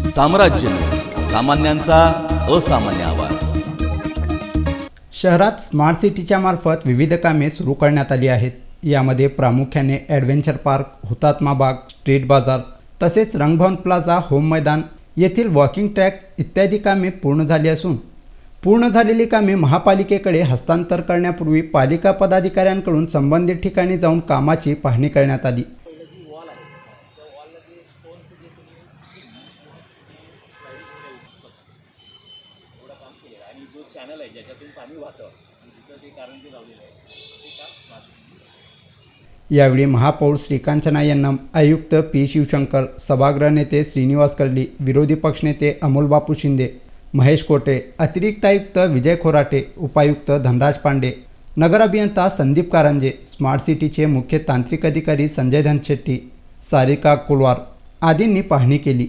साम्राज्य न्यूज, सामान्यांचा असामान्य आवाज। शहरात स्मार्ट सिटीच्या मार्फत विविध कामे सुरू करण्यात आली आहेत। यामध्ये प्रामुख्याने ॲडव्हेंचर पार्क, हुतात्मा बाग, स्ट्रीट बाजार तसेच रंगभवन प्लाझा, होम मैदान येथील वॉकिंग ट्रॅक इत्यादी कामे पूर्ण झाली असून पूर्ण झालेली कामे महापालिकेकडे हस्तांतर करण्यापूर्वी पालिका पदाधिकाऱ्यांकडून संबंधित ठिकाणी जाऊन कामाची पाहणी करण्यात आली। आणि जो चॅनल आहे ज्याच्यातून पाणी वाहतं आणि तिथं ते कारण जे लावलेलं आहे ते का यावेळी महापौर श्रीकांचना यन्नम, आयुक्त पी शिवशंकर, सभागृह नेते श्रीनिवास कर्ली, विरोधी पक्षनेते अमोलबापू शिंदे, महेश कोटे, अतिरिक्त आयुक्त विजय खोराटे, उपायुक्त धनराज पांडे, नगर अभियंता संदीप कारंजे, स्मार्ट सिटीचे मुख्य तांत्रिक अधिकारी संजय धनशेट्टी, सारिका कुलवार आदींनी पाहणी केली।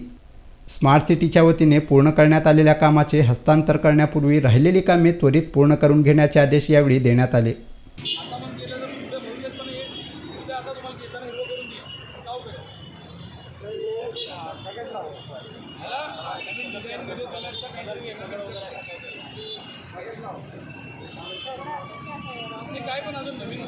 स्मार्ट सिटीच्या वतीने पूर्ण करण्यात आलेल्या कामाचे हस्तांतर करण्यापूर्वी राहिलेली कामे त्वरित पूर्ण करून घेण्याचे आदेश यावेळी देण्यात आले। काय पण अजून नवीन